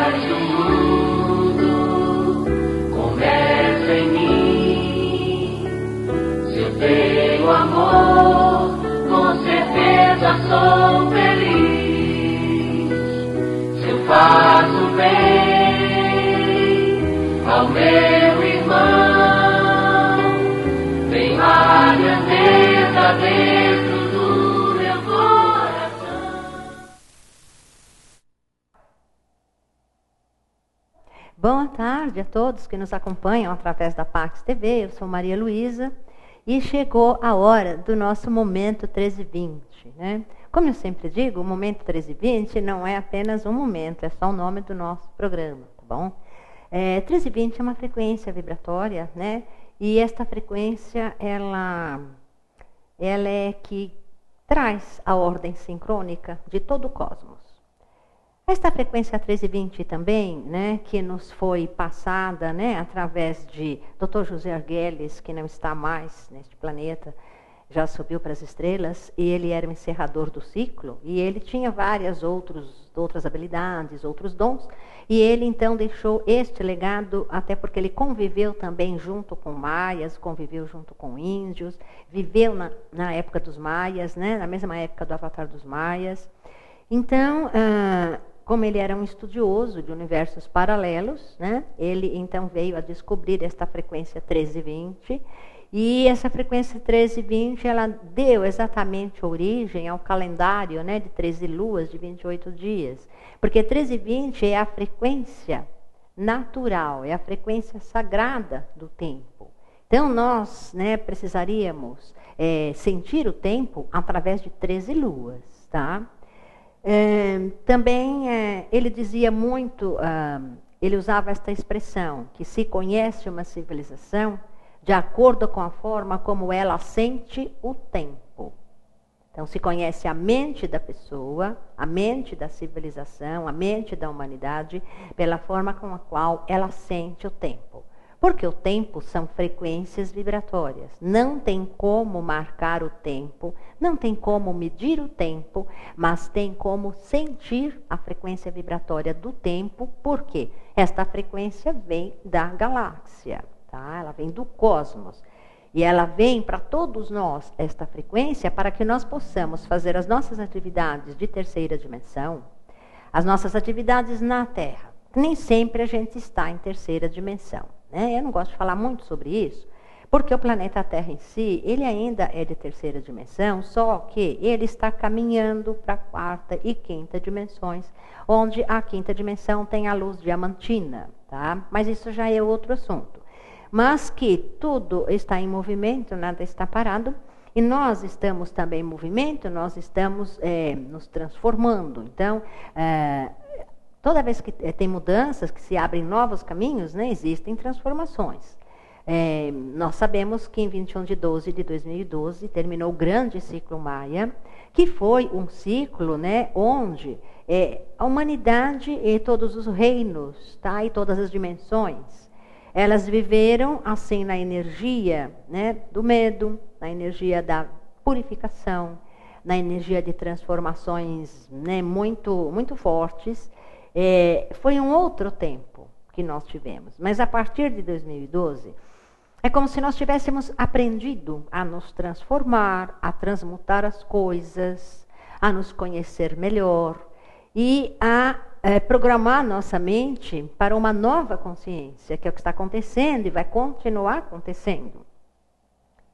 paz do mundo começa em mim. Se eu tenho amor, com certeza sou feliz. Se eu faço bem ao meu irmão, tenho a grandeza dentro do meu coração. Boa tarde a todos que nos acompanham através da Pax TV. Eu sou Maria Luísa e chegou a hora do nosso Momento 1320, né? Como eu sempre digo, o Momento 1320 não é apenas um momento, é só o nome do nosso programa, tá bom? 1320 é uma frequência vibratória, né? E esta frequência, ela é que traz a ordem sincrônica de todo o cosmos. Esta frequência 1320 também, né, que nos foi passada, né, através de Dr. José Arguelles, que não está mais neste planeta, já subiu para as estrelas, e ele era o encerrador do ciclo, e ele tinha várias outras habilidades, outros dons, e ele então deixou este legado, até porque ele conviveu também junto com maias, conviveu junto com índios, viveu na época dos maias, né, na mesma época do Avatar dos Maias. Então, como ele era um estudioso de universos paralelos, né, ele então veio a descobrir esta frequência 1320, e essa frequência 1320, ela deu exatamente origem ao calendário, né, de 13 luas, de 28 dias. Porque 1320 é a frequência natural, é a frequência sagrada do tempo. Então, nós, né, precisaríamos sentir o tempo através de 13 luas, tá? Também ele dizia muito, ele usava esta expressão, que se conhece uma civilização de acordo com a forma como ela sente o tempo. Então, se conhece a mente da pessoa, a mente da civilização, a mente da humanidade, pela forma com a qual ela sente o tempo. Porque o tempo são frequências vibratórias. Não tem como marcar o tempo, não tem como medir o tempo, mas tem como sentir a frequência vibratória do tempo, porque esta frequência vem da galáxia. Tá? Ela vem do cosmos. E ela vem para todos nós, esta frequência, para que nós possamos fazer as nossas atividades de terceira dimensão, as nossas atividades na Terra. Nem sempre a gente está em terceira dimensão, né? Eu não gosto de falar muito sobre isso, porque o planeta Terra em si, ele ainda é de terceira dimensão, só que ele está caminhando para a quarta e quinta dimensões, onde a quinta dimensão tem a luz diamantina, tá? Mas isso já é outro assunto. Mas que tudo está em movimento, nada está parado, e nós estamos também em movimento, nós estamos nos transformando. Então, toda vez que tem mudanças, que se abrem novos caminhos, né, existem transformações. Nós sabemos que em 21 de 12 de 2012 terminou o grande ciclo Maia, que foi um ciclo, né, onde a humanidade e todos os reinos, tá, e todas as dimensões, elas viveram assim na energia, né, do medo, na energia da purificação, na energia de transformações, né, muito, muito fortes. Foi um outro tempo que nós tivemos. Mas a partir de 2012, é como se nós tivéssemos aprendido a nos transformar, a transmutar as coisas, a nos conhecer melhor e a programar nossa mente para uma nova consciência, que é o que está acontecendo e vai continuar acontecendo.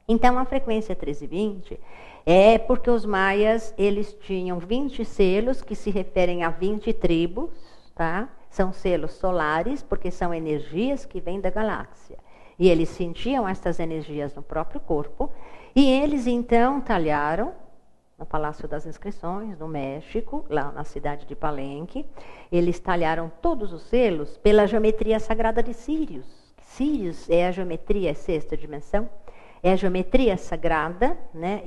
Então, a frequência 1320 é porque os maias, eles tinham 20 selos que se referem a 20 tribos, tá? São selos solares, porque são energias que vêm da galáxia. E eles sentiam estas energias no próprio corpo, e eles então talharam no Palácio das Inscrições, no México, lá na cidade de Palenque. Eles talharam todos os selos pela geometria sagrada de Sírius. Sírius é a geometria sexta dimensão, é a geometria sagrada, né,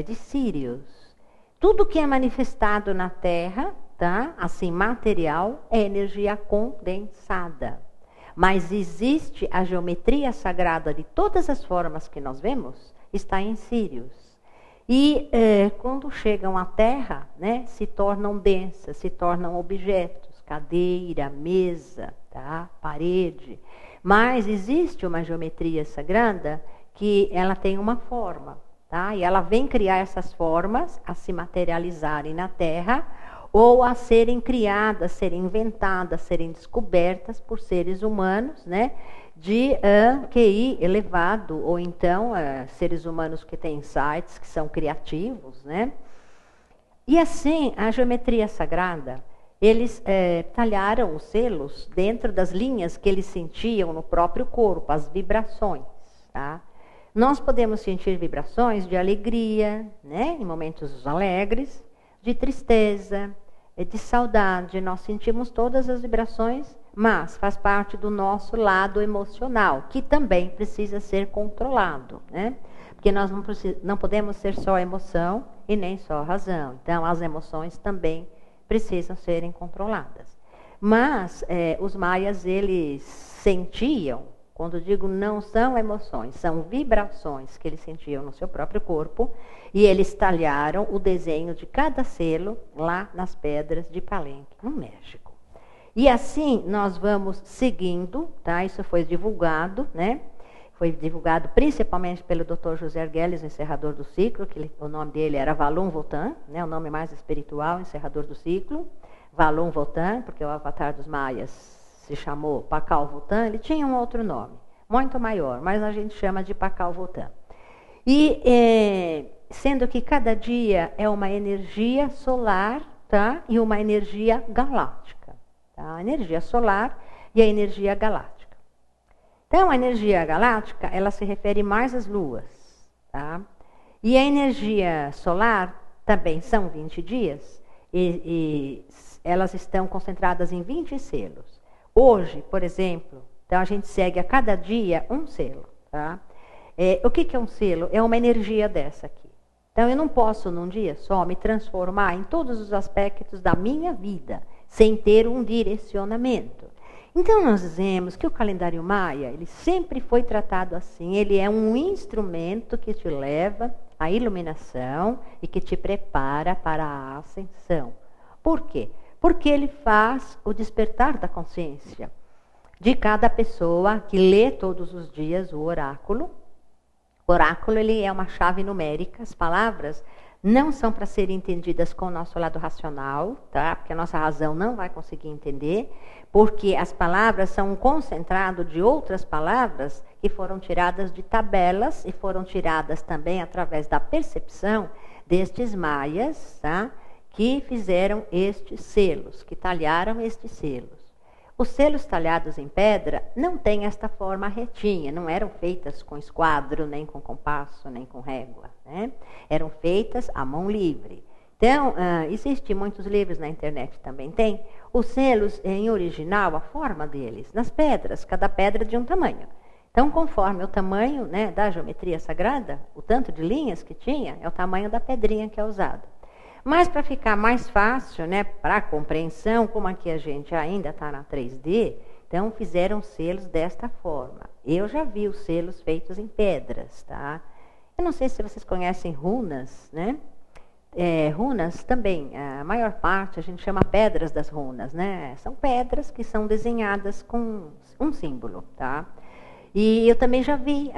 de Sírius. Tudo que é manifestado na Terra, tá, assim, material, é energia condensada. Mas existe a geometria sagrada de todas as formas que nós vemos, está em Sírius. E quando chegam à Terra, né, se tornam densas, se tornam objetos, cadeira, mesa, tá? Parede. Mas existe uma geometria sagrada que ela tem uma forma, tá? E ela vem criar essas formas a se materializarem na Terra ou a serem criadas, serem inventadas, serem descobertas por seres humanos, né? De QI elevado, ou então seres humanos que têm insights, que são criativos, né? E assim, a geometria sagrada, eles talharam os selos dentro das linhas que eles sentiam no próprio corpo, as vibrações, tá? Nós podemos sentir vibrações de alegria, né? Em momentos alegres, de tristeza, de saudade. Nós sentimos todas as vibrações, mas faz parte do nosso lado emocional, que também precisa ser controlado, né? Porque nós não podemos ser só emoção e nem só razão. Então, as emoções também precisam serem controladas. Mas os maias, eles sentiam, quando digo não são emoções, são vibrações que eles sentiam no seu próprio corpo, e eles talharam o desenho de cada selo lá nas pedras de Palenque, no México. E assim nós vamos seguindo, tá? Isso foi divulgado, né? Foi divulgado principalmente pelo Dr. José Arguelles, o encerrador do ciclo, que o nome dele era Valum Votan, né? O nome mais espiritual, encerrador do ciclo. Valum Votan, porque o avatar dos maias se chamou Pakal Votan, ele tinha um outro nome, muito maior, mas a gente chama de Pakal Votan. E sendo que cada dia é uma energia solar, tá? E uma energia galáctica, tá? A energia solar e a energia galáctica. Então, a energia galáctica, ela se refere mais às luas, tá? E a energia solar também são 20 dias e elas estão concentradas em 20 selos. Hoje, por exemplo, então a gente segue a cada dia um selo, tá? O que é um selo? É uma energia dessa aqui. Então, eu não posso, num dia só, me transformar em todos os aspectos da minha vida, sem ter um direcionamento. Então, nós dizemos que o calendário maia, ele sempre foi tratado assim, ele é um instrumento que te leva à iluminação e que te prepara para a ascensão. Por quê? Porque ele faz o despertar da consciência de cada pessoa que lê todos os dias o oráculo. O oráculo, ele é uma chave numérica, as palavras não são para serem entendidas com o nosso lado racional, tá? Porque a nossa razão não vai conseguir entender, porque as palavras são um concentrado de outras palavras que foram tiradas de tabelas e foram tiradas também através da percepção destes maias, tá? Que fizeram estes selos, que talharam estes selos. Os selos talhados em pedra não têm esta forma retinha, não eram feitas com esquadro, nem com compasso, nem com régua, né? Eram feitas à mão livre. Então, existem muitos livros na internet também, tem os selos em original, a forma deles, nas pedras, cada pedra de um tamanho. Então, conforme o tamanho, né, da geometria sagrada, o tanto de linhas que tinha, é o tamanho da pedrinha que é usada. Mas para ficar mais fácil, né, para a compreensão, como aqui a gente ainda está na 3D, então fizeram selos desta forma. Eu já vi os selos feitos em pedras, tá? Eu não sei se vocês conhecem runas, né? Runas também, a maior parte a gente chama pedras das runas, né? São pedras que são desenhadas com um símbolo, tá? E eu também já vi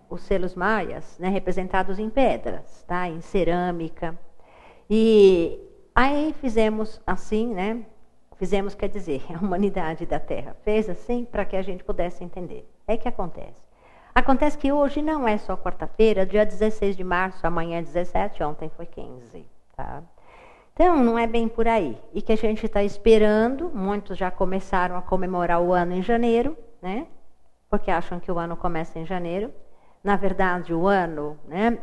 os selos maias, né, representados em pedras, tá? Em cerâmica. E aí fizemos assim, né? Fizemos, quer dizer, a humanidade da Terra fez assim para que a gente pudesse entender. É que acontece. Acontece que hoje não é só quarta-feira, dia 16 de março, amanhã é 17, ontem foi 15, tá? Então, não é bem por aí. E que a gente está esperando, muitos já começaram a comemorar o ano em janeiro, né? Porque acham que o ano começa em janeiro. Na verdade, o ano, né,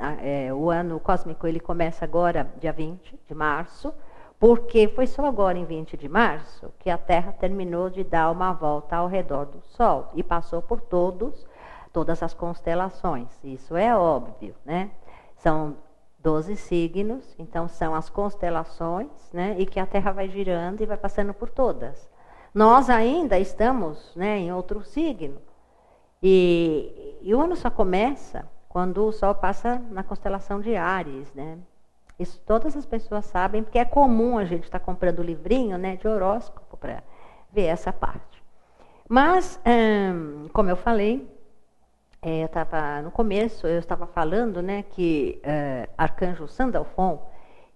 o ano cósmico, ele começa agora, dia 20 de março, porque foi só agora, em 20 de março, que a Terra terminou de dar uma volta ao redor do Sol e passou por todas as constelações. Isso é óbvio, né? São 12 signos, então são as constelações, né, e que a Terra vai girando e vai passando por todas. Nós ainda estamos, né, em outro signo. E o ano só começa quando o Sol passa na constelação de Áries, né? Isso todas as pessoas sabem, porque é comum a gente estar comprando livrinho, né, de horóscopo para ver essa parte. Mas, como eu falei, eu estava no começo, eu estava falando, né, que Arcanjo Sandalfon,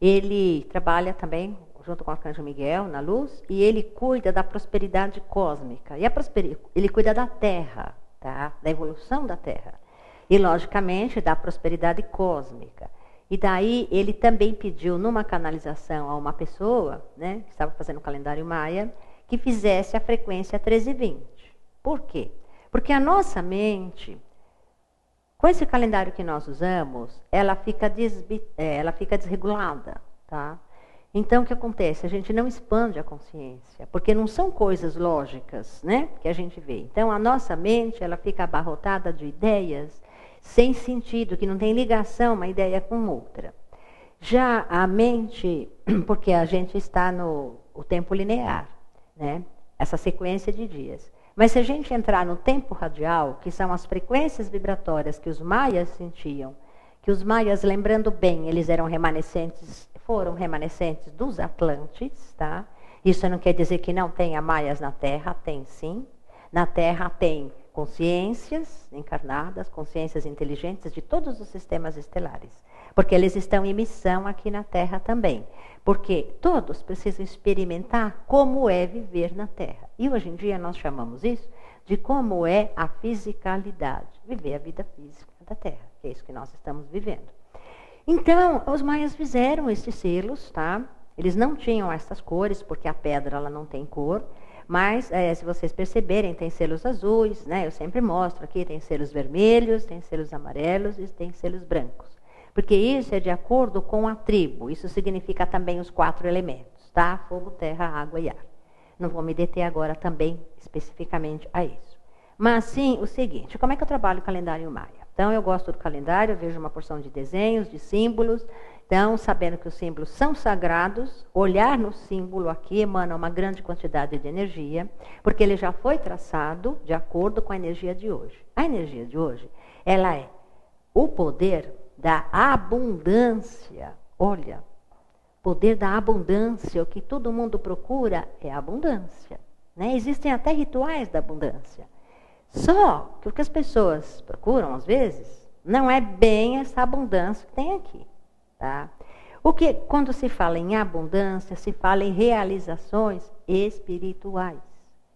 ele trabalha também junto com o Arcanjo Miguel na luz, e ele cuida da prosperidade cósmica. E ele cuida da Terra, tá? Da evolução da Terra. E, logicamente, da prosperidade cósmica. E daí ele também pediu numa canalização a uma pessoa, né, que estava fazendo o calendário maia, que fizesse a frequência 1320. Por quê? Porque a nossa mente, com esse calendário que nós usamos, ela fica desregulada, tá? Então, o que acontece? A gente não expande a consciência, porque não são coisas lógicas, né, que a gente vê. Então, a nossa mente, ela fica abarrotada de ideias sem sentido, que não tem ligação uma ideia com outra. Já a mente, porque a gente está no tempo linear, né, essa sequência de dias. Mas se a gente entrar no tempo radial, que são as frequências vibratórias que os maias sentiam, que os maias, lembrando bem, eles foram remanescentes dos Atlantes, tá? Isso não quer dizer que não tenha maias na Terra, tem sim. Na Terra tem consciências encarnadas, consciências inteligentes de todos os sistemas estelares. Porque eles estão em missão aqui na Terra também. Porque todos precisam experimentar como é viver na Terra. E hoje em dia nós chamamos isso de como é a fisicalidade. Viver a vida física da Terra. Que é isso que nós estamos vivendo. Então, os maias fizeram esses selos, tá? Eles não tinham essas cores, porque a pedra ela não tem cor. Mas, se vocês perceberem, tem selos azuis, né? Eu sempre mostro aqui, tem selos vermelhos, tem selos amarelos e tem selos brancos. Porque isso é de acordo com a tribo. Isso significa também os 4 elementos, tá? Fogo, terra, água e ar. Não vou me deter agora também especificamente a isso. Mas sim, o seguinte, como é que eu trabalho o calendário maia? Então, eu gosto do calendário, eu vejo uma porção de desenhos, de símbolos. Então, sabendo que os símbolos são sagrados, olhar no símbolo aqui emana uma grande quantidade de energia, porque ele já foi traçado de acordo com a energia de hoje. A energia de hoje, ela é o poder da abundância. Olha, poder da abundância, o que todo mundo procura é a abundância, né? Existem até rituais da abundância. Só que o que as pessoas procuram, às vezes, não é bem essa abundância que tem aqui, tá? Quando se fala em abundância, se fala em realizações espirituais.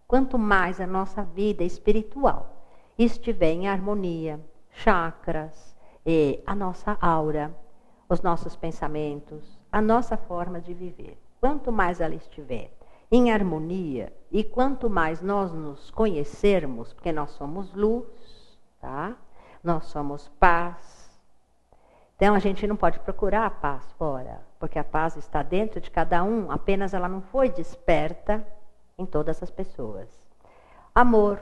Quanto mais a nossa vida espiritual estiver em harmonia, chakras, a nossa aura, os nossos pensamentos, a nossa forma de viver. Quanto mais ela estiver em harmonia, e quanto mais nós nos conhecermos, porque nós somos luz, tá? Nós somos paz. Então, a gente não pode procurar a paz fora, porque a paz está dentro de cada um, apenas ela não foi desperta em todas as pessoas. Amor.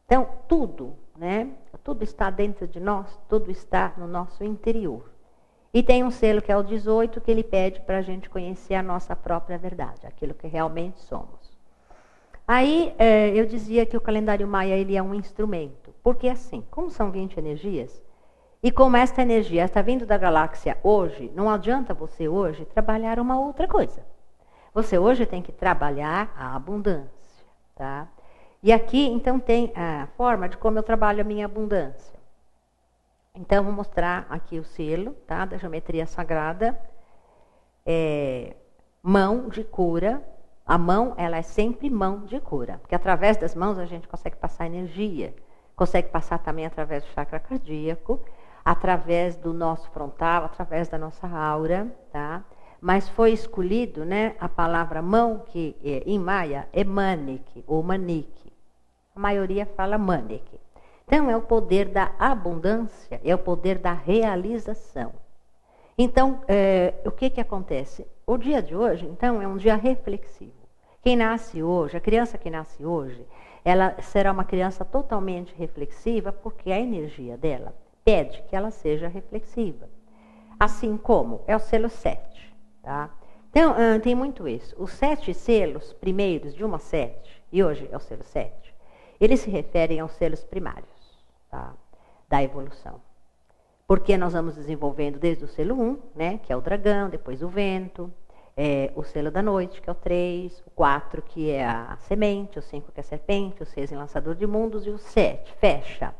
Então, tudo, né? Tudo está dentro de nós, tudo está no nosso interior. E tem um selo que é o 18, que ele pede para a gente conhecer a nossa própria verdade, aquilo que realmente somos. Aí, eu dizia que o calendário maia ele é um instrumento. Porque assim, como são 20 energias, e como esta energia está vindo da galáxia hoje, não adianta você hoje trabalhar uma outra coisa. Você hoje tem que trabalhar a abundância, tá? E aqui, então, tem a forma de como eu trabalho a minha abundância. Então, vou mostrar aqui o selo, tá, da geometria sagrada. Mão de cura. A mão, ela é sempre mão de cura. Porque através das mãos a gente consegue passar energia. Consegue passar também através do chakra cardíaco, através do nosso frontal, através da nossa aura, tá? Mas foi escolhido, né, a palavra mão, que em maia é manik, ou manique. A maioria fala manik. Então, é o poder da abundância, é o poder da realização. Então, o que acontece? O dia de hoje, então, é um dia reflexivo. Quem nasce hoje, a criança que nasce hoje, ela será uma criança totalmente reflexiva, porque a energia dela pede que ela seja reflexiva. Assim como é o selo 7, tá? Então, tem muito isso. Os 7 selos primeiros de uma 7, e hoje é o selo 7, eles se referem aos selos primários, tá? Da evolução. Porque nós vamos desenvolvendo desde o selo 1, né, que é o dragão, depois o vento, o selo da noite, que é o 3, o 4, que é a semente, o 5, que é a serpente, o 6, lançador de mundos, e o 7, fecha.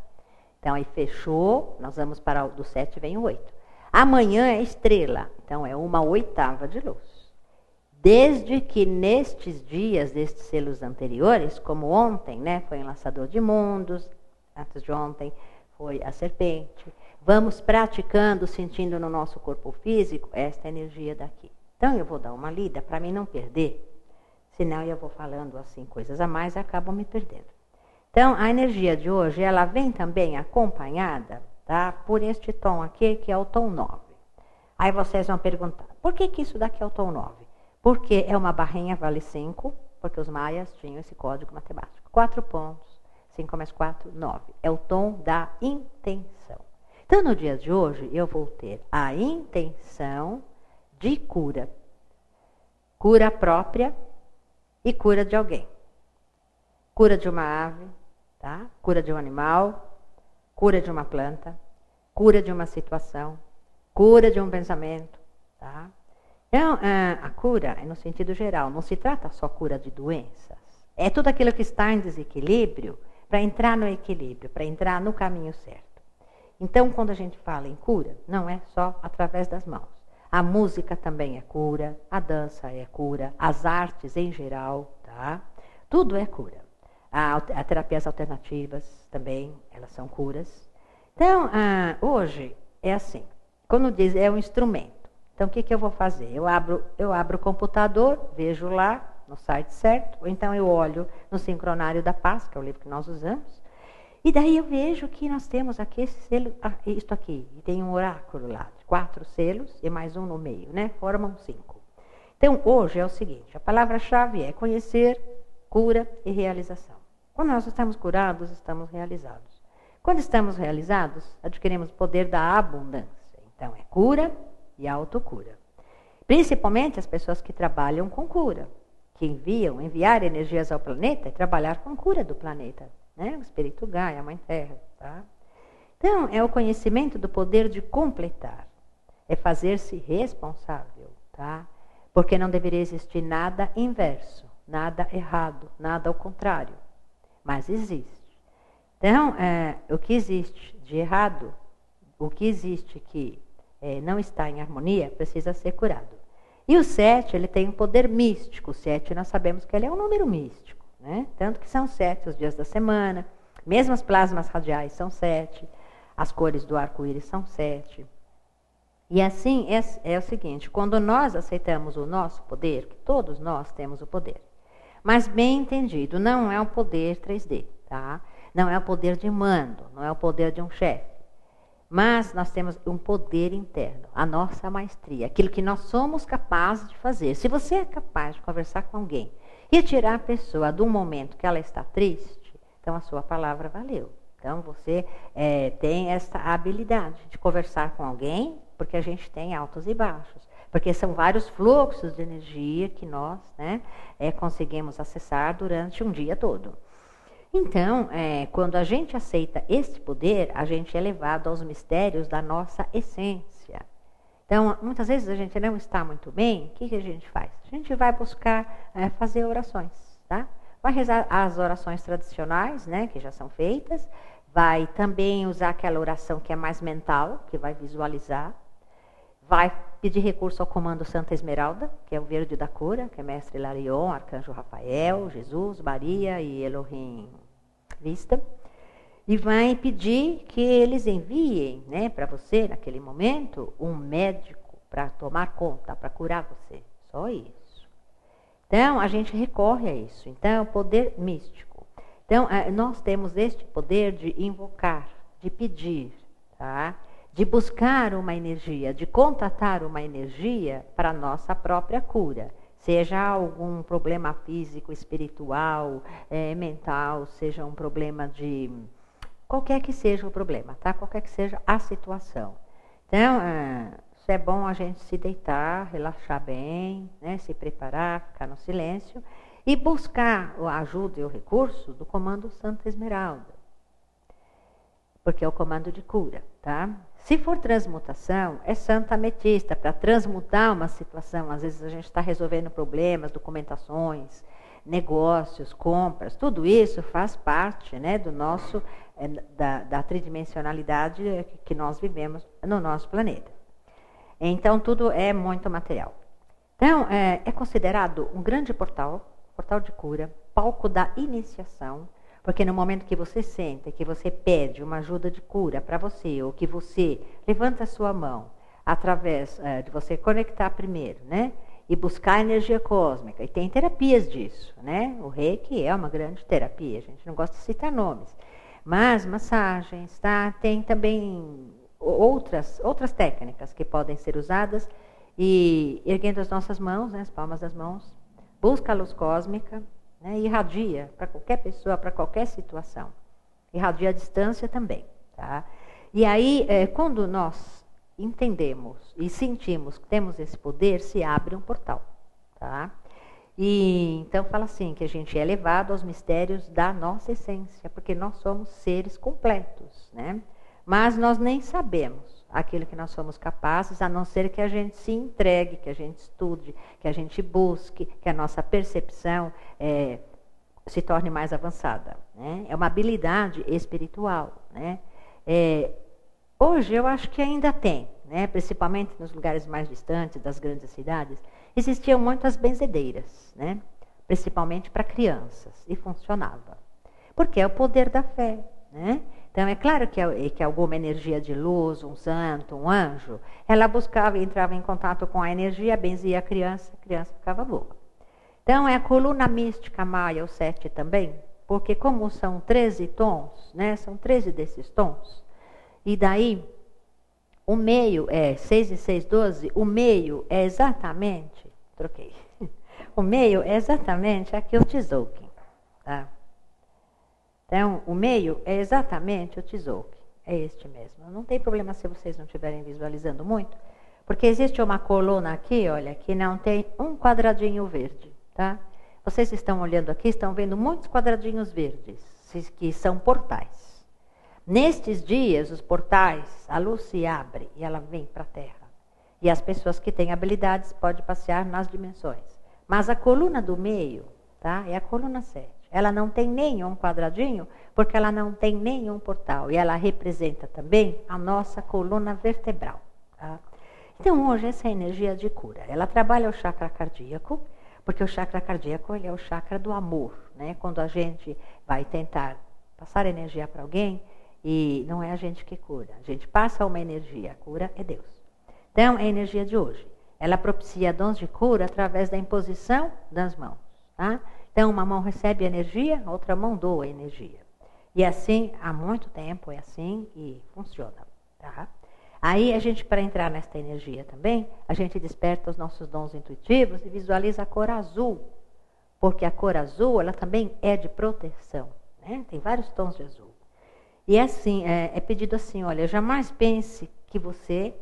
Então, aí fechou, nós vamos para do 7, vem o 8. Amanhã é estrela, então é 1/8 de luz. Desde que nestes dias, destes selos anteriores, como ontem, né, foi o lançador de mundos, antes de ontem foi a serpente, vamos praticando, sentindo no nosso corpo físico esta energia daqui. Então, eu vou dar uma lida para mim não perder, senão eu vou falando assim coisas a mais e acabo me perdendo. Então, a energia de hoje, ela vem também acompanhada, tá, por este tom aqui, que é o tom 9. Aí vocês vão perguntar, por que isso daqui é o tom 9? Porque é uma barrinha, vale 5, porque os maias tinham esse código matemático. 4 pontos, 5 mais 4, 9. É o tom da intenção. Então, no dia de hoje, eu vou ter a intenção de cura. Cura própria e cura de alguém. Cura de uma ave, tá? Cura de um animal, cura de uma planta, cura de uma situação, cura de um pensamento, tá? Então, a cura é no sentido geral, não se trata só cura de doenças. É tudo aquilo que está em desequilíbrio para entrar no equilíbrio, para entrar no caminho certo. Então, quando a gente fala em cura, não é só através das mãos. A música também é cura, a dança é cura, as artes em geral, tá? Tudo é cura. As terapias alternativas também, elas são curas. Então, hoje é assim, quando diz é um instrumento. Então, o que eu vou fazer? Eu abro o computador, vejo lá no site certo, ou então eu olho no Sincronário da Paz, que é o livro que nós usamos, e daí eu vejo que nós temos aqui esse selo, isto aqui, e tem um oráculo lá, 4 selos e mais um no meio, né? Formam 5. Então, hoje é o seguinte, a palavra-chave é conhecer, cura e realização. Quando nós estamos curados, estamos realizados. Quando estamos realizados, adquirimos o poder da abundância. Então, é cura e autocura. Principalmente as pessoas que trabalham com cura, que enviar energias ao planeta e trabalhar com cura do planeta, né? O espírito Gaia, a Mãe Terra, tá? Então, é o conhecimento do poder de completar, é fazer-se responsável, tá? Porque não deveria existir nada inverso, nada errado, nada ao contrário, mas existe. Então, o que existe de errado, o que existe que não está em harmonia, precisa ser curado. E o 7, ele tem um poder místico. O 7, nós sabemos que ele é um número místico, né? Tanto que são 7 os dias da semana, mesmo as plasmas radiais são 7, as cores do arco-íris são 7. E assim, é o seguinte, quando nós aceitamos o nosso poder, que todos nós temos o poder, mas bem entendido, não é o poder 3D, tá? Não é o poder de mando, não é o poder de um chefe. Mas nós temos um poder interno, a nossa maestria, aquilo que nós somos capazes de fazer. Se você é capaz de conversar com alguém e tirar a pessoa de um momento que ela está triste, então a sua palavra valeu. Então você tem essa habilidade de conversar com alguém, porque a gente tem altos e baixos. Porque são vários fluxos de energia que nós, né, conseguimos acessar durante um dia todo. Então, quando a gente aceita esse poder, a gente é levado aos mistérios da nossa essência. Então, muitas vezes a gente não está muito bem, o que a gente faz? A gente vai buscar fazer orações, tá? Vai rezar as orações tradicionais, né, que já são feitas, vai também usar aquela oração que é mais mental, que vai visualizar, vai pedir recurso ao comando Santa Esmeralda, que é o verde da cura, que é Mestre Hilarion, Arcanjo Rafael, Jesus, Maria e Elohim Vista, e vai pedir que eles enviem, né, para você, naquele momento, um médico para tomar conta, para curar você. Só isso. Então, a gente recorre a isso. Então, é o poder místico. Então, nós temos este poder de invocar, de pedir, tá? De buscar uma energia, de contatar uma energia para a nossa própria cura. Seja algum problema físico, espiritual, mental, seja um problema de... qualquer que seja o problema, tá? Qualquer que seja a situação. Então, isso é bom a gente se deitar, relaxar bem, né? Se preparar, ficar no silêncio e buscar a ajuda e o recurso do comando Santa Esmeralda. porque é o comando de cura, tá? Se for transmutação, é santa ametista, para transmutar uma situação. Às vezes a gente está resolvendo problemas, documentações, negócios, compras, tudo isso faz parte, né, do nosso, da tridimensionalidade que nós vivemos no nosso planeta. Então, tudo é muito material. Então, é considerado um grande portal de cura, palco da iniciação, porque no momento que você sente, que você pede uma ajuda de cura para você, ou que você levanta a sua mão, através de você conectar primeiro, né? E buscar energia cósmica. E tem terapias disso, né? O Reiki é uma grande terapia, a gente não gosta de citar nomes. Mas massagens, tá? Tem também outras técnicas que podem ser usadas. E erguendo as nossas mãos, né, as palmas das mãos, busca a luz cósmica, né, irradia para qualquer pessoa, para qualquer situação. Irradia a distância também, tá? E aí, quando nós entendemos e sentimos que temos esse poder, se abre um portal, tá? E então fala assim, que a gente é levado aos mistérios da nossa essência, porque nós somos seres completos, né? Mas nós nem sabemos aquilo que nós somos capazes, a não ser que a gente se entregue, que a gente estude, que a gente busque, que a nossa percepção se torne mais avançada, né? É uma habilidade espiritual, né? Hoje eu acho que ainda tem, né? Principalmente nos lugares mais distantes das grandes cidades, existiam muitas benzedeiras, né? Principalmente para crianças, e funcionava. Porque é o poder da fé, né? Então, é claro que alguma energia de luz, um santo, um anjo, ela buscava e entrava em contato com a energia, benzia a criança ficava boa. Então, é a coluna mística maia, o 7 também, porque como são 13 tons, né, são 13 desses tons, e daí o meio é 6 e 6, 12, o meio é exatamente, o meio é exatamente aqui o Tzolk'in, tá? Então, o meio é exatamente o Tzolk'in, é este mesmo. Não tem problema se vocês não estiverem visualizando muito, porque existe uma coluna aqui, olha, que não tem um quadradinho verde, tá? Vocês estão olhando aqui, estão vendo muitos quadradinhos verdes, que são portais. Nestes dias, os portais, a luz se abre e ela vem para a Terra. E as pessoas que têm habilidades podem passear nas dimensões. Mas a coluna do meio, tá? É a coluna 7. Ela não tem nenhum quadradinho, porque ela não tem nenhum portal. E ela representa também a nossa coluna vertebral. Tá? Então, hoje, essa é a energia de cura. Ela trabalha o chakra cardíaco, porque o chakra cardíaco ele é o chakra do amor. Né? Quando a gente vai tentar passar energia para alguém, e não é a gente que cura. A gente passa uma energia, a cura é Deus. Então, é a energia de hoje. Ela propicia dons de cura através da imposição das mãos. Tá? Então, uma mão recebe energia, a outra mão doa energia. E assim, há muito tempo, é assim e funciona. Tá? Aí, a gente, para entrar nesta energia também, a gente desperta os nossos dons intuitivos e visualiza a cor azul. Porque a cor azul, ela também é de proteção. Né? Tem vários tons de azul. E assim, é pedido assim, olha, jamais pense que você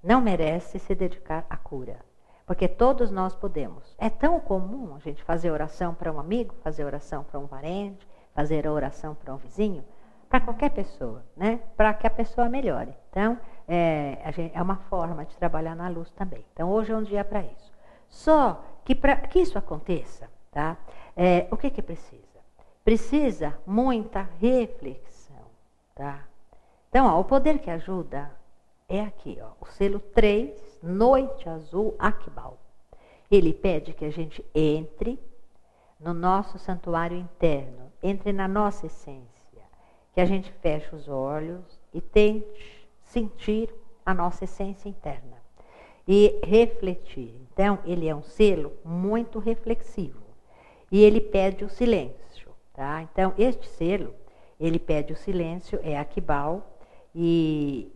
não merece se dedicar à cura. Porque todos nós podemos. É tão comum a gente fazer oração para um amigo, fazer oração para um parente, fazer oração para um vizinho, para qualquer pessoa, né? Para que a pessoa melhore. Então, é uma forma de trabalhar na luz também. Então, hoje é um dia para isso. Só que para que isso aconteça, tá? O que precisa? Precisa muita reflexão, tá? Então, ó, o poder que ajuda é aqui, ó, o selo 3, Noite Azul Akbal. Ele pede que a gente entre no nosso santuário interno, entre na nossa essência, que a gente feche os olhos e tente sentir a nossa essência interna e refletir. Então, ele é um selo muito reflexivo e ele pede o silêncio, tá? Então, este selo, ele pede o silêncio, é Akbal e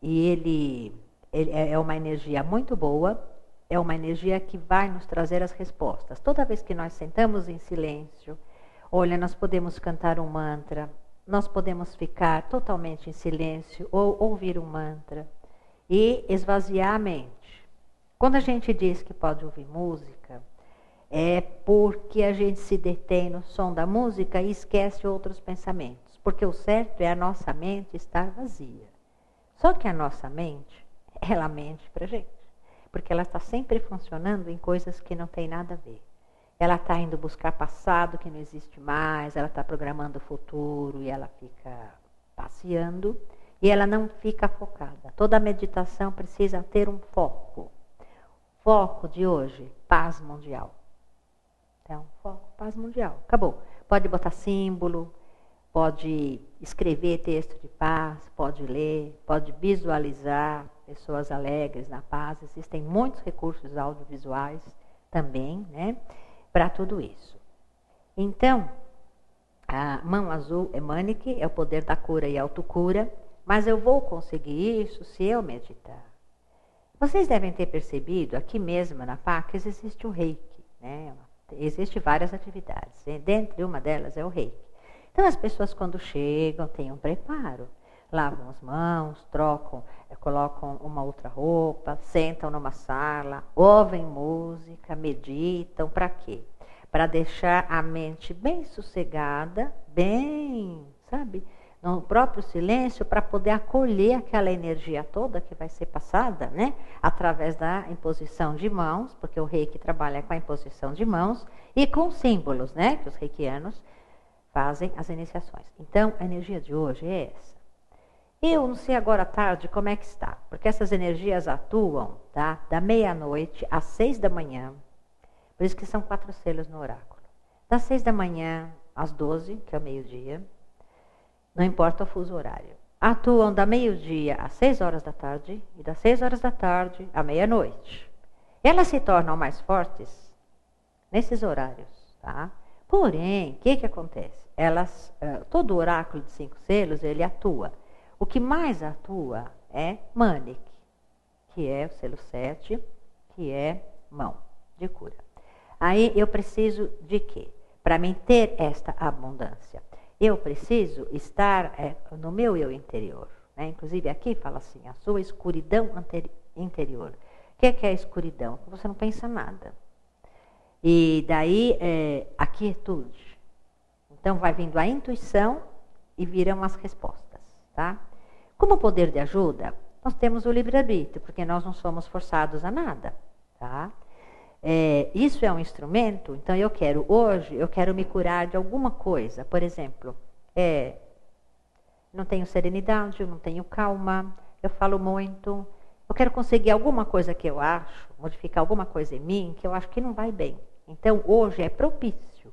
ele é uma energia muito boa, é uma energia que vai nos trazer as respostas. Toda vez que nós sentamos em silêncio, olha, nós podemos cantar um mantra, nós podemos ficar totalmente em silêncio ou ouvir um mantra e esvaziar a mente. Quando a gente diz que pode ouvir música, é porque a gente se detém no som da música e esquece outros pensamentos. Porque o certo é a nossa mente estar vazia. Só que a nossa mente, ela mente para a gente. Porque ela está sempre funcionando em coisas que não tem nada a ver. Ela está indo buscar passado que não existe mais, ela está programando o futuro e ela fica passeando e ela não fica focada. Toda meditação precisa ter um foco. Foco de hoje, paz mundial. Então, foco, paz mundial. Acabou. Pode botar símbolo, pode escrever texto de paz, pode ler, pode visualizar pessoas alegres na paz. Existem muitos recursos audiovisuais também, né? Para tudo isso. Então, a mão azul é Manique, é o poder da cura e autocura, mas eu vou conseguir isso se eu meditar. Vocês devem ter percebido, aqui mesmo na PAX existe o Reiki, né? Existem várias atividades, dentre uma delas é o Reiki. Então as pessoas quando chegam têm um preparo, lavam as mãos, trocam, colocam uma outra roupa, sentam numa sala, ouvem música, meditam, para quê? Para deixar a mente bem sossegada, bem, sabe, no próprio silêncio, para poder acolher aquela energia toda que vai ser passada, né? Através da imposição de mãos, porque o Reiki trabalha com a imposição de mãos e com símbolos, né? Que os reikianos fazem as iniciações. Então, a energia de hoje é essa. Eu não sei agora à tarde como é que está, porque essas energias atuam, tá? Da meia-noite às 6 da manhã, por isso que são 4 selos no oráculo. Das 6 da manhã às 12, que é o meio-dia, não importa o fuso horário. Atuam da meio-dia às 6 horas da tarde e das 6 horas da tarde à meia-noite. Elas se tornam mais fortes nesses horários, tá? Porém, o que acontece? Todo o oráculo de 5 selos, ele atua. O que mais atua é Manique, que é o selo 7, que é mão de cura. Aí eu preciso de quê? Para mim ter esta abundância, eu preciso estar no meu eu interior. Né? Inclusive aqui fala assim, a sua escuridão interior. O que é a escuridão? Você não pensa nada. E daí a quietude. Então vai vindo a intuição e virão as respostas. Tá? Como poder de ajuda, nós temos o livre-arbítrio, porque nós não somos forçados a nada. Tá? Isso é um instrumento, então eu quero me curar de alguma coisa. Por exemplo, não tenho serenidade, eu não tenho calma, eu falo muito, eu quero conseguir alguma coisa que eu acho, modificar alguma coisa em mim que eu acho que não vai bem. Então hoje é propício,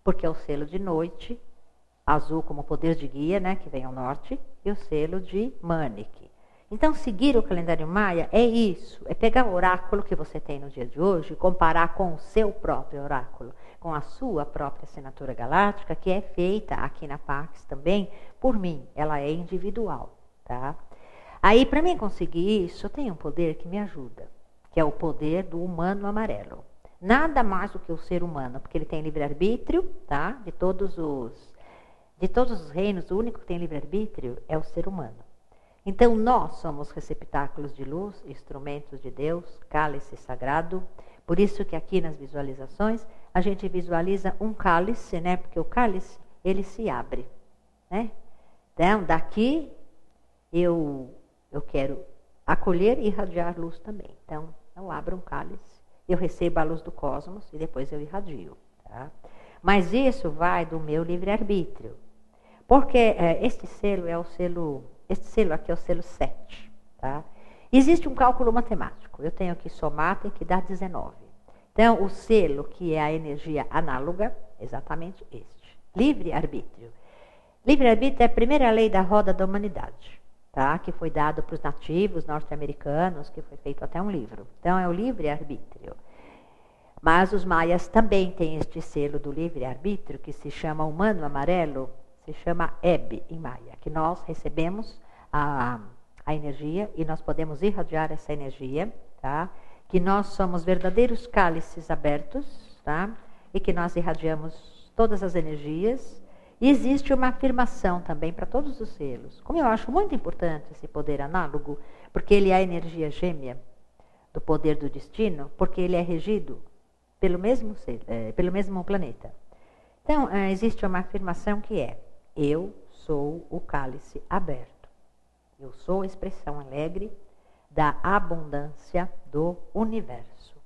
porque é o selo de noite, azul como poder de guia, né, que vem ao norte, e o selo de Manique. Então, seguir o calendário maia é isso, é pegar o oráculo que você tem no dia de hoje e comparar com o seu próprio oráculo, com a sua própria assinatura galáctica, que é feita aqui na Pax também por mim, ela é individual, tá? Aí, para mim conseguir isso, eu tenho um poder que me ajuda, que é o poder do humano amarelo. Nada mais do que o ser humano, porque ele tem livre-arbítrio, tá? De todos os reinos, o único que tem livre-arbítrio é o ser humano. Então, nós somos receptáculos de luz, instrumentos de Deus, cálice sagrado. Por isso que aqui nas visualizações, a gente visualiza um cálice, né? Porque o cálice, ele se abre, né? Então, daqui, eu quero acolher e irradiar luz também. Então, eu abro um cálice, eu recebo a luz do cosmos e depois eu irradio, tá? Mas isso vai do meu livre-arbítrio. Porque este selo aqui é o selo 7, tá? Existe um cálculo matemático. Eu tenho que somar, tem que dar 19. Então, o selo, que é a energia análoga, exatamente este. Livre-arbítrio. Livre-arbítrio é a primeira lei da roda da humanidade, tá? Que foi dado para os nativos norte-americanos, que foi feito até um livro. Então, é o livre-arbítrio. Mas os maias também têm este selo do livre-arbítrio, que se chama humano amarelo, se chama Eb em maia, que nós recebemos a energia e nós podemos irradiar essa energia, tá? Que nós somos verdadeiros cálices abertos, tá? E que nós irradiamos todas as energias. E existe uma afirmação também para todos os selos. Como eu acho muito importante esse poder análogo, porque ele é a energia gêmea do poder do destino, porque ele é regido pelo mesmo planeta. Então, existe uma afirmação que é: eu sou o cálice aberto. Eu sou a expressão alegre da abundância do universo.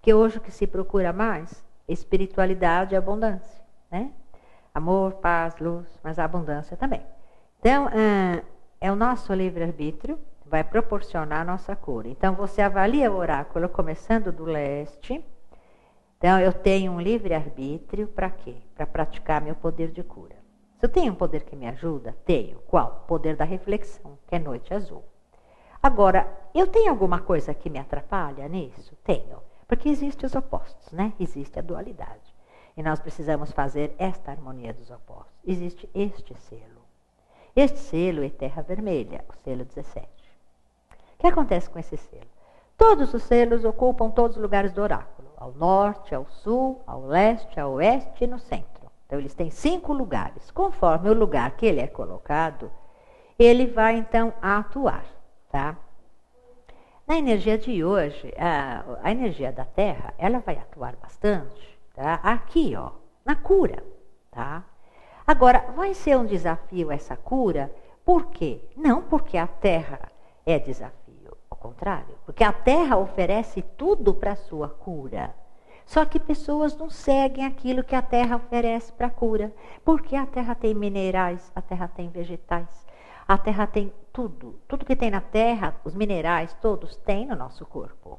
Que hoje o que se procura mais é espiritualidade e abundância, né? Amor, paz, luz, mas a abundância também. Então, é o nosso livre-arbítrio que vai proporcionar a nossa cura. Então, você avalia o oráculo começando do leste. Então, eu tenho um livre-arbítrio para quê? Para praticar meu poder de cura. Se eu tenho um poder que me ajuda, tenho. Qual? O poder da reflexão, que é noite azul. Agora, eu tenho alguma coisa que me atrapalha nisso? Tenho. Porque existem os opostos, né? Existe a dualidade. E nós precisamos fazer esta harmonia dos opostos. Existe este selo. Este selo é terra vermelha, o selo 17. O que acontece com esse selo? Todos os selos ocupam todos os lugares do oráculo. Ao norte, ao sul, ao leste, ao oeste e no centro. Então, eles têm 5 lugares. Conforme o lugar que ele é colocado, ele vai, então, atuar, tá? Na energia de hoje, a energia da Terra, ela vai atuar bastante, tá? Aqui, ó, na cura, tá? Agora, vai ser um desafio essa cura, por quê? Não porque a Terra é desafio, ao contrário, porque a Terra oferece tudo para a sua cura. Só que pessoas não seguem aquilo que a Terra oferece para a cura, porque a Terra tem minerais, a Terra tem vegetais, a Terra tem tudo. Tudo que tem na Terra, os minerais todos, tem no nosso corpo.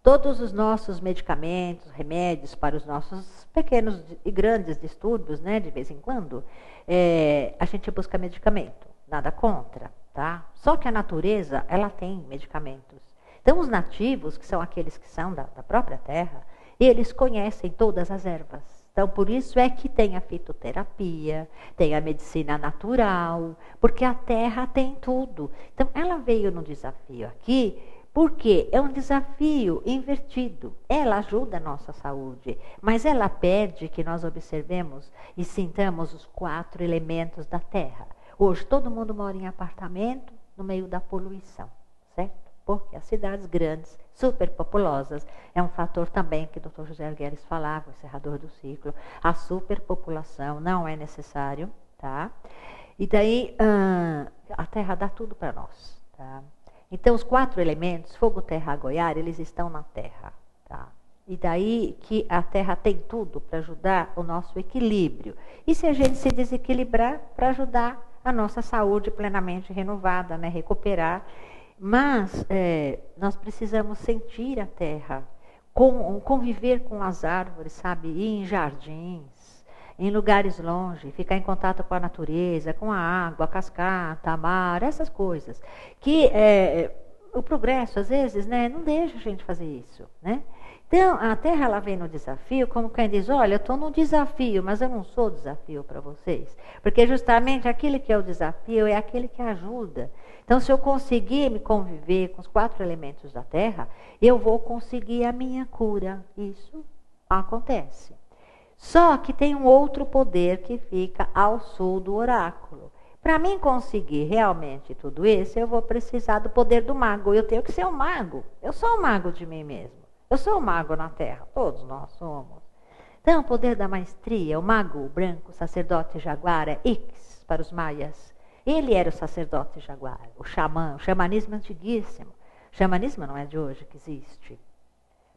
Todos os nossos medicamentos, remédios para os nossos pequenos e grandes distúrbios, né, de vez em quando, a gente busca medicamento, nada contra, tá? Só que a natureza, ela tem medicamentos. Então, os nativos, que são aqueles que são da própria terra, eles conhecem todas as ervas. Então, por isso é que tem a fitoterapia, tem a medicina natural, porque a terra tem tudo. Então, ela veio no desafio aqui, porque é um desafio invertido. Ela ajuda a nossa saúde, mas ela pede que nós observemos e sintamos os 4 elementos da terra. Hoje, todo mundo mora em apartamento no meio da poluição, certo? Porque as cidades grandes, superpopulosas, é um fator também que o Dr. José Arguelles falava, o encerrador do ciclo. A superpopulação não é necessário, tá? E daí a terra dá tudo para nós, tá? Então, os 4 elementos, fogo, terra, água e ar, eles estão na terra, tá? E daí que a terra tem tudo para ajudar o nosso equilíbrio. E se a gente se desequilibrar, para ajudar a nossa saúde plenamente renovada, né? Recuperar. Mas nós precisamos sentir a terra, conviver com as árvores, sabe? Ir em jardins, em lugares longe, ficar em contato com a natureza, com a água, a cascata, a mar, essas coisas. Que o progresso, às vezes, né, não deixa a gente fazer isso, né? Então, a Terra, ela vem no desafio, como quem diz, olha, eu estou no desafio, mas eu não sou desafio para vocês. Porque justamente aquele que é o desafio é aquele que ajuda. Então, se eu conseguir me conviver com os 4 elementos da Terra, eu vou conseguir a minha cura. Isso acontece. Só que tem um outro poder que fica ao sul do oráculo. Para mim conseguir realmente tudo isso, eu vou precisar do poder do mago. Eu tenho que ser um mago. Eu sou um mago de mim mesmo. Eu sou um mago na Terra. Todos nós somos. Então, o poder da maestria, o mago branco, o sacerdote jaguar, é Ix para os maias. Ele era o sacerdote jaguar, o xamã, o xamanismo antiguíssimo. O xamanismo não é de hoje que existe.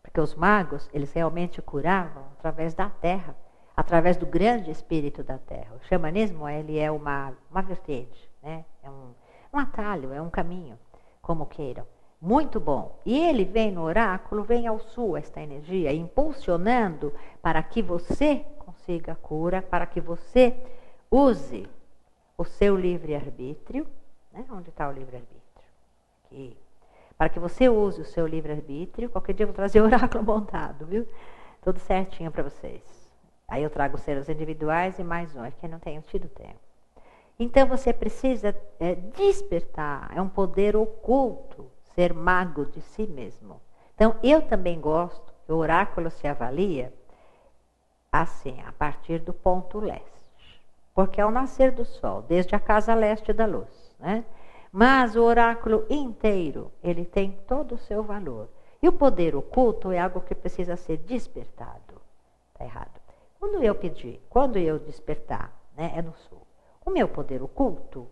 Porque os magos, eles realmente curavam através da terra, através do grande espírito da terra. O xamanismo, ele é uma vertente, né? É um atalho, é um caminho, como queiram. Muito bom. E ele vem no oráculo, vem ao sul esta energia, impulsionando para que você consiga a cura, para que você use o seu livre-arbítrio, né? Onde está o livre-arbítrio? Aqui. Para que você use o seu livre-arbítrio. Qualquer dia eu vou trazer o oráculo montado, viu? Tudo certinho para vocês. Aí eu trago os selos individuais e mais um, é que eu não tenho tido tempo. Então você precisa despertar, é um poder oculto, ser mago de si mesmo. Então eu também gosto, o oráculo se avalia assim, a partir do ponto leste. Porque é o nascer do sol, desde a casa leste da luz, né? Mas o oráculo inteiro, ele tem todo o seu valor. E o poder oculto é algo que precisa ser despertado. Está errado. Quando eu despertar, né, é no sul. O meu poder oculto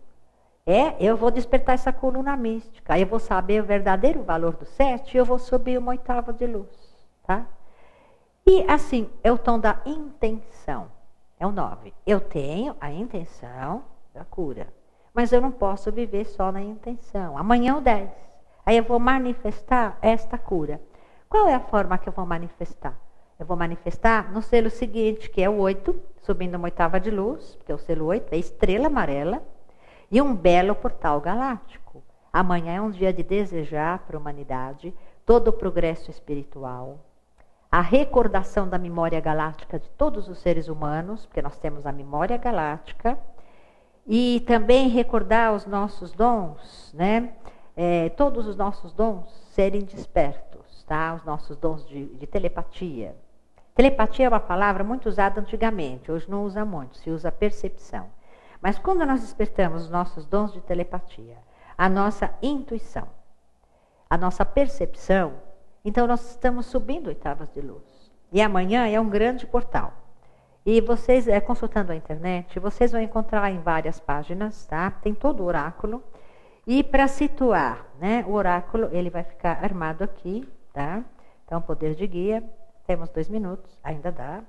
eu vou despertar essa coluna mística, aí eu vou saber o verdadeiro valor do 7 e eu vou subir uma oitava de luz, tá? E assim, é o tom da intenção, é o 9. Eu tenho a intenção da cura, mas eu não posso viver só na intenção. Amanhã é o 10, aí eu vou manifestar esta cura. Qual é a forma que eu vou manifestar? Eu vou manifestar no selo seguinte, que é o 8, subindo uma oitava de luz, porque o selo 8 é estrela amarela, e um belo portal galáctico. Amanhã é um dia de desejar para a humanidade todo o progresso espiritual, a recordação da memória galáctica de todos os seres humanos, porque nós temos a memória galáctica, e também recordar os nossos dons, né? Todos os nossos dons serem despertos, tá? Os nossos dons de telepatia. Telepatia é uma palavra muito usada antigamente, hoje não usa muito, se usa percepção. Mas quando nós despertamos os nossos dons de telepatia, a nossa intuição, a nossa percepção, então nós estamos subindo oitavas de luz. E amanhã é um grande portal. E vocês, consultando a internet, vocês vão encontrar em várias páginas, tá? Tem todo o oráculo. E para situar, né, o oráculo, ele vai ficar armado aqui, tá? Então, poder de guia, temos 2 minutos, ainda dá.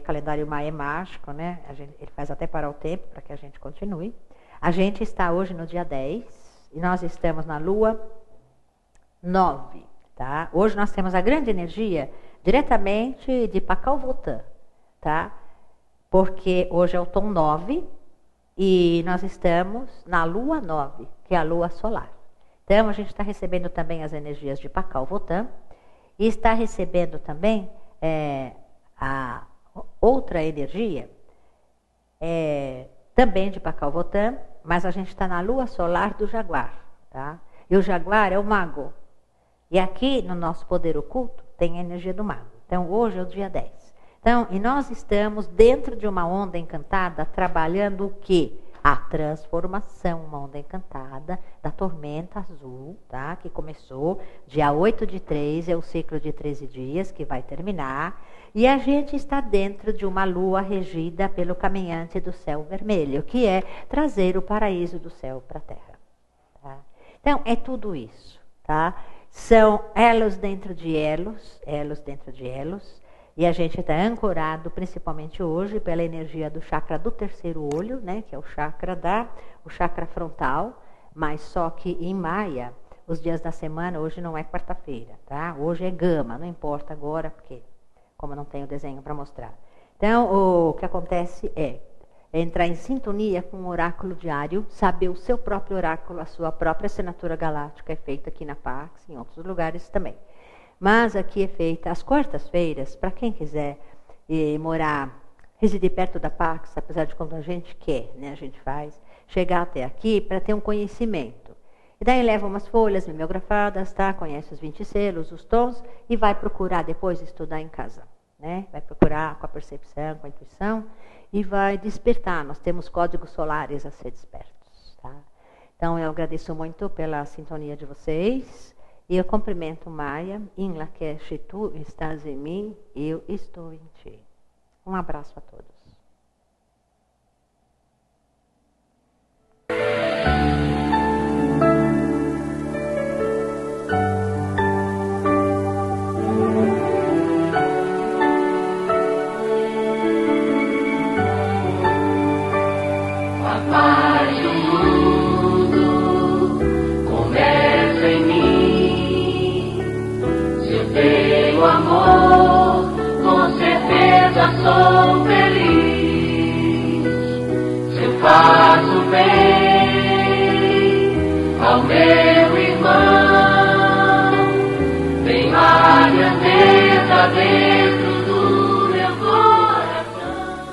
Calendário Maia é mágico, né? Ele faz até parar o tempo para que a gente continue. A gente está hoje no dia 10 e nós estamos na lua 9, tá? Hoje nós temos a grande energia diretamente de Pacalvotã, tá? Porque hoje é o tom 9 e nós estamos na lua 9, que é a lua solar. Então a gente está recebendo também as energias de Pacalvotã e está recebendo também a outra energia também de Pacalvotã, mas a gente está na lua solar do Jaguar, tá? E o Jaguar é o mago. E aqui no nosso poder oculto tem a energia do mago. Então hoje é o dia 10. Então, e nós estamos dentro de uma onda encantada trabalhando o quê? A transformação, uma onda encantada da tormenta azul, tá? Que começou dia 8/3, é o ciclo de 13 dias que vai terminar. E a gente está dentro de uma lua regida pelo caminhante do céu vermelho, que é trazer o paraíso do céu para a terra. Tá? Então, é tudo isso, tá? São elos dentro de elos, elos dentro de elos. E a gente está ancorado, principalmente hoje, pela energia do chakra do terceiro olho, né? Que é o chakra frontal, mas só que em Maia, os dias da semana, hoje não é quarta-feira, tá? Hoje é gama, não importa agora, porque como eu não tenho desenho para mostrar. Então, o que acontece é entrar em sintonia com o oráculo diário, saber o seu próprio oráculo, a sua própria assinatura galáctica é feita aqui na Pax, em outros lugares também. Mas aqui é feita às quartas-feiras, para quem quiser residir perto da Pax, apesar de quando a gente quer, né, a gente faz, chegar até aqui para ter um conhecimento. E daí leva umas folhas mimeografadas, tá? Conhece os 20 selos, os tons, e vai procurar depois estudar em casa. Né? Vai procurar com a percepção, com a intuição, e vai despertar. Nós temos códigos solares a ser despertos. Tá? Então, eu agradeço muito pela sintonia de vocês. E eu cumprimento Maia, in laqueche tu estás em mim, eu estou em ti. Um abraço a todos.